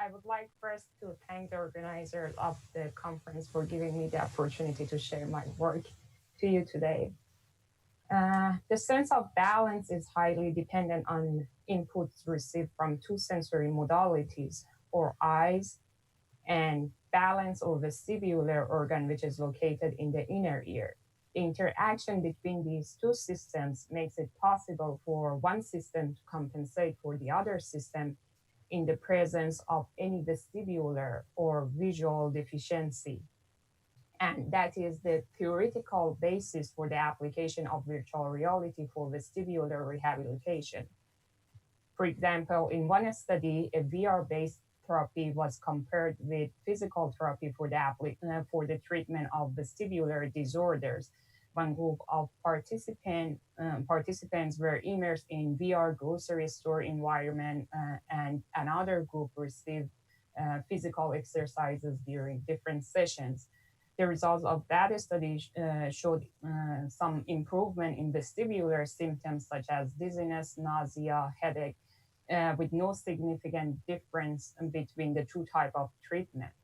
I would like first to thank the organizer of the conference for giving me the opportunity to share my work to you today. The sense of balance is highly dependent on inputs received from two sensory modalities, or eyes, and balance or vestibular organ, which is located in the inner ear. The interaction between these two systems makes it possible for one system to compensate for the other system in the presence of any vestibular or visual deficiency. And that is the theoretical basis for the application of virtual reality for vestibular rehabilitation. For example, in one study, a VR based therapy was compared with physical therapy for the treatment of vestibular disorders. One group of participants were immersed in VR grocery store environment, and another group received physical exercises during different sessions. The results of that study showed some improvement in vestibular symptoms such as dizziness, nausea, headache, with no significant difference between the two types of treatments.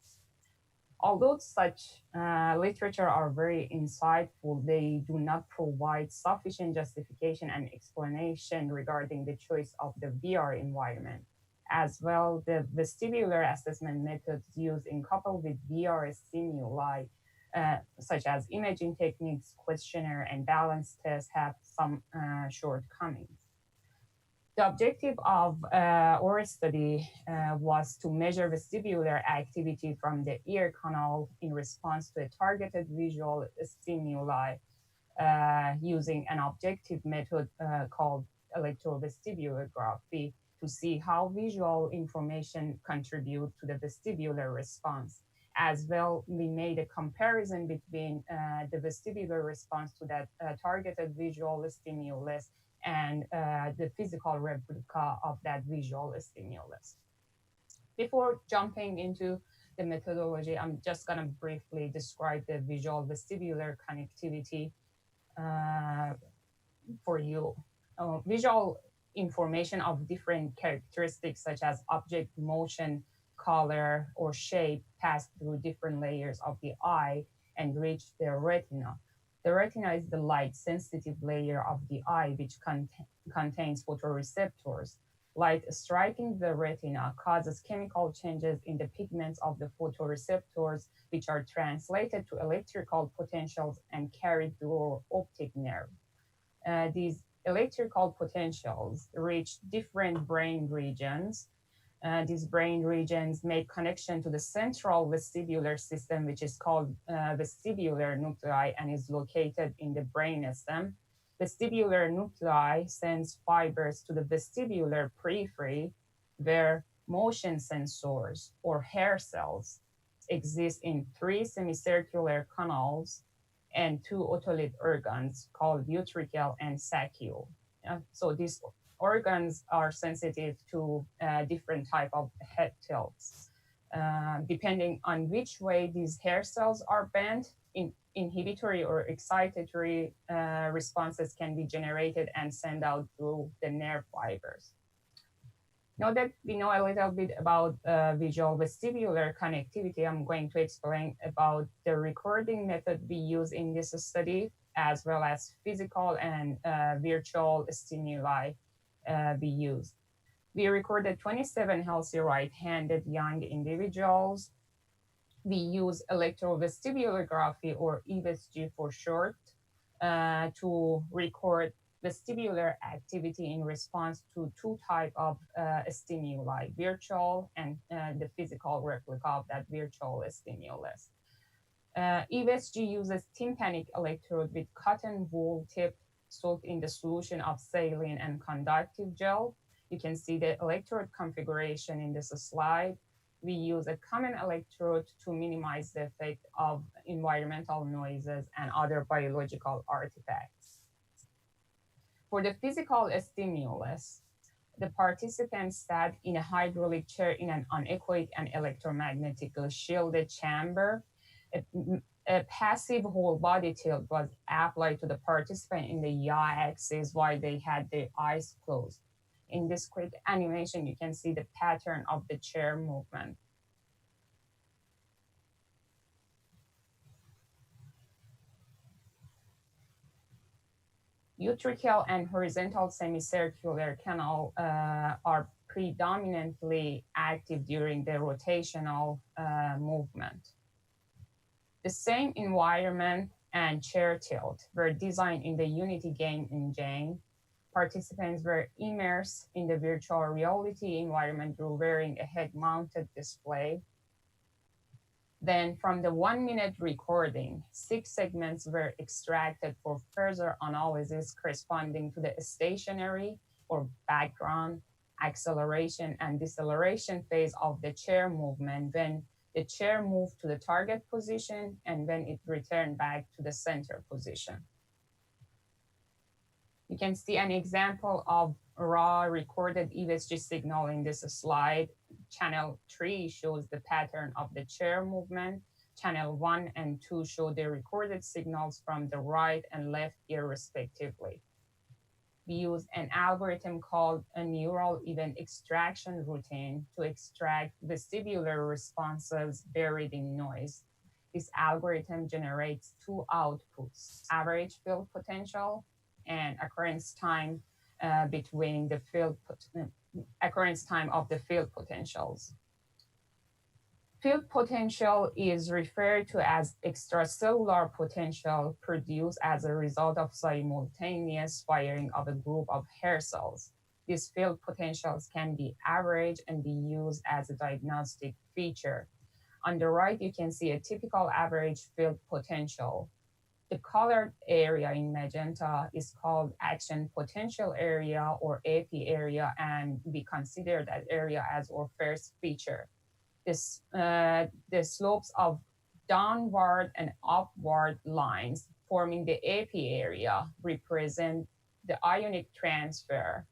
Although such literature are very insightful, they do not provide sufficient justification and explanation regarding the choice of the VR environment. As well, the vestibular assessment methods used in couple with VR stimuli, such as imaging techniques, questionnaire, and balance tests, have some shortcomings. The objective of our study was to measure vestibular activity from the ear canal in response to a targeted visual stimuli using an objective method called electrovestibulography to see how visual information contribute to the vestibular response. As well, we made a comparison between the vestibular response to that targeted visual stimulus and the physical replica of that visual stimulus. Before jumping into the methodology, I'm just going to briefly describe the visual vestibular connectivity for you. Visual information of different characteristics such as object motion, color, or shape pass through different layers of the eye and reach the retina. The retina is the light sensitive layer of the eye, which contains photoreceptors. Light striking the retina causes chemical changes in the pigments of the photoreceptors, which are translated to electrical potentials and carried through optic nerve. These electrical potentials reach different brain regions. These brain regions make connection to the central vestibular system, which is called vestibular nuclei and is located in the brainstem. Vestibular nuclei sends fibers to the vestibular periphery, where motion sensors or hair cells exist in three semicircular canals and two otolith organs called utricle and saccule. So these organs are sensitive to different type of head tilts. Depending on which way these hair cells are bent, inhibitory or excitatory responses can be generated and sent out through the nerve fibers. Now that we know a little bit about visual vestibular connectivity, I'm going to explain about the recording method we use in this study, as well as physical and virtual stimuli we used. We recorded 27 healthy right-handed young individuals. We use electrovestibulography, or EVSG for short, to record vestibular activity in response to two types of stimuli, virtual and the physical replica of that virtual stimulus. EVSG uses tympanic electrode with cotton wool tip soaked in the solution of saline and conductive gel. You can see the electrode configuration in this slide. We use a common electrode to minimize the effect of environmental noises and other biological artifacts. For the physical stimulus, the participants sat in a hydraulic chair in an anechoic and electromagnetically shielded chamber. A passive whole body tilt was applied to the participant in the yaw axis while they had their eyes closed. In this quick animation, you can see the pattern of the chair movement. Utricle and horizontal semicircular canal are predominantly active during the rotational movement. The same environment and chair tilt were designed in the Unity game engine. Participants were immersed in the virtual reality environment through wearing a head-mounted display. Then from the 1-minute recording, 6 segments were extracted for further analysis corresponding to the stationary or background, acceleration and deceleration phase of the chair movement when the chair moved to the target position and when it returned back to the center position. You can see an example of raw recorded ESG signal in this slide. Channel 3 shows the pattern of the chair movement. Channel 1 and 2 show the recorded signals from the right and left ear respectively. We use an algorithm called a neural event extraction routine to extract vestibular responses buried in noise. This algorithm generates 2 outputs, average field potential and occurrence time between the occurrence time of the field potentials. Field potential is referred to as extracellular potential produced as a result of simultaneous firing of a group of hair cells. These field potentials can be averaged and be used as a diagnostic feature. On the right, you can see a typical average field potential. The colored area in magenta is called action potential area or AP area, and we consider that area as our first feature. The slopes of downward and upward lines forming the AP area represent the ionic transfer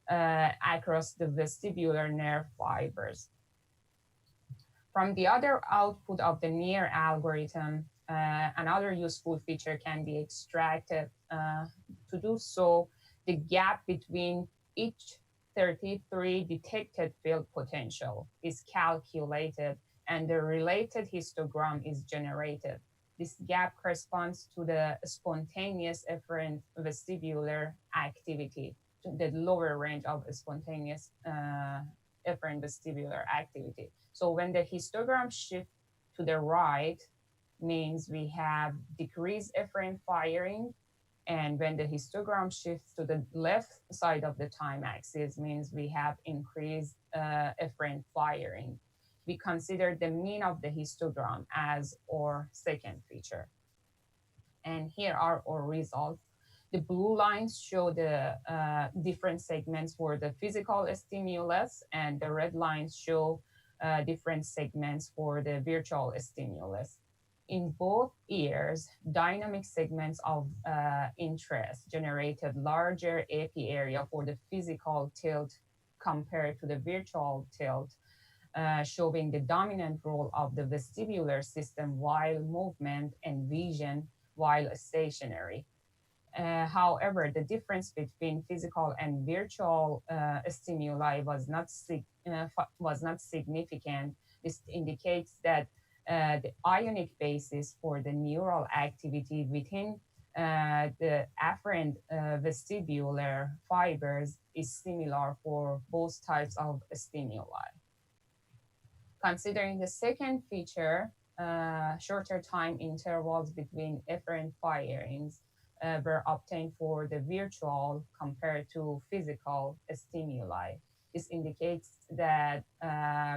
across the vestibular nerve fibers. From the other output of the NEAR algorithm, another useful feature can be extracted. To do so, the gap between each 33 detected field potential is calculated and the related histogram is generated. This gap corresponds to the spontaneous efferent vestibular activity, the lower range of spontaneous efferent vestibular activity. So when the histogram shifts to the right, means we have decreased efferent firing, and when the histogram shifts to the left side of the time axis, means we have increased efferent firing. We consider the mean of the histogram as our second feature. And here are our results. The blue lines show the different segments for the physical stimulus, and the red lines show different segments for the virtual stimulus. In both ears, dynamic segments of interest generated larger AP area for the physical tilt compared to the virtual tilt, showing the dominant role of the vestibular system while movement and vision while stationary. However, the difference between physical and virtual stimuli was not significant. This indicates that the ionic basis for the neural activity within the afferent vestibular fibers is similar for both types of stimuli. Considering the second feature, shorter time intervals between efferent firings were obtained for the virtual compared to physical stimuli. This indicates that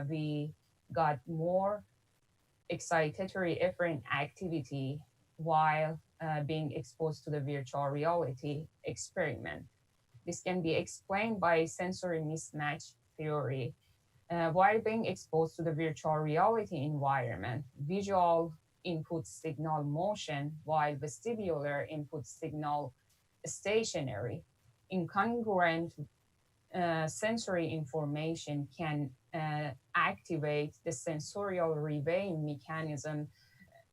we got more excitatory efferent activity while being exposed to the virtual reality experiment. This can be explained by sensory mismatch theory. While being exposed to the virtual reality environment, visual input signal motion while vestibular input signal stationary. Incongruent sensory information can activate the sensorial reweighing mechanism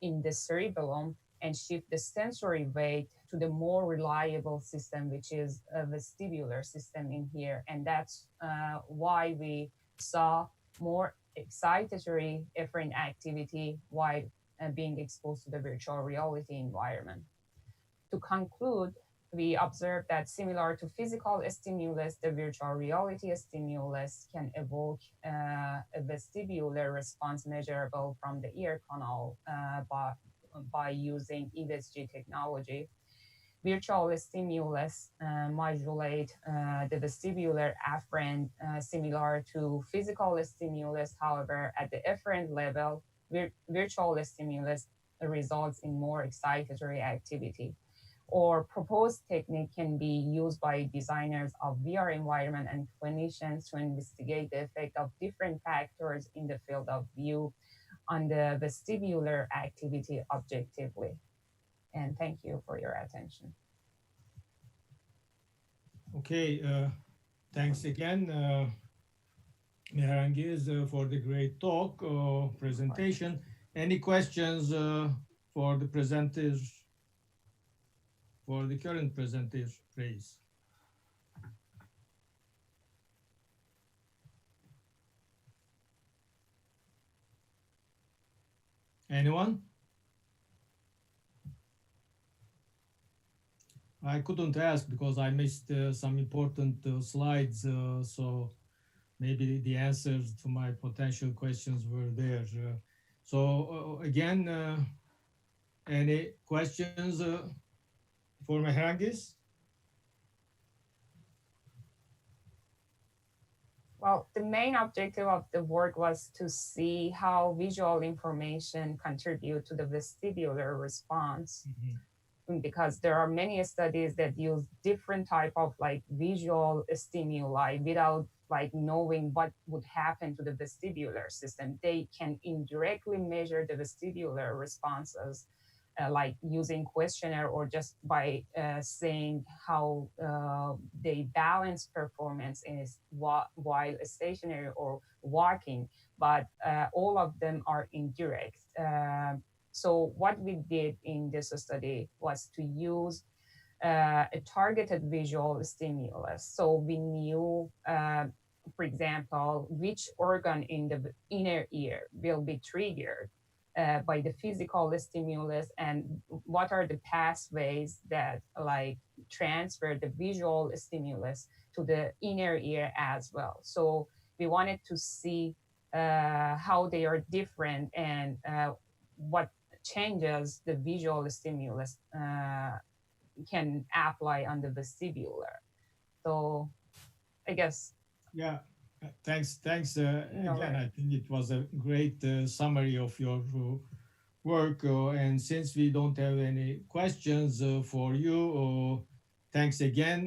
in the cerebellum and shift the sensory weight to the more reliable system, which is a vestibular system in here. And that's why we saw more excitatory efferent activity while being exposed to the virtual reality environment. To conclude, we observed that similar to physical stimulus, the virtual reality stimulus can evoke a vestibular response measurable from the ear canal by using EVSG technology. Virtual stimulus modulate the vestibular afferent similar to physical stimulus. However, at the efferent level, virtual stimulus results in more excitatory activity. Or proposed technique can be used by designers of VR environment and clinicians to investigate the effect of different factors in the field of view on the vestibular activity objectively. And thank you for your attention. Okay, thanks again, Mehrangiz, for the great talk, presentation. Any questions for the presenters, for the current presenters, please? Anyone? I couldn't ask because I missed some important slides, so maybe the answers to my potential questions were there. So again, any questions for Mehrangiz? Well, the main objective of the work was to see how visual information contribute to the vestibular response. Because there are many studies that use different type of like visual stimuli without like knowing what would happen to the vestibular system. They can indirectly measure the vestibular responses, like using questionnaire or just by saying how they balance performance is while stationary or walking, but all of them are indirect. So what we did in this study was to use a targeted visual stimulus. So we knew, for example, which organ in the inner ear will be triggered by the physical stimulus and what are the pathways that like transfer the visual stimulus to the inner ear as well. So we wanted to see how they are different and what changes the visual stimulus can apply on the vestibular. So I guess. Yeah, thanks. Again, I think it was a great summary of your work. And since we don't have any questions for you, thanks again.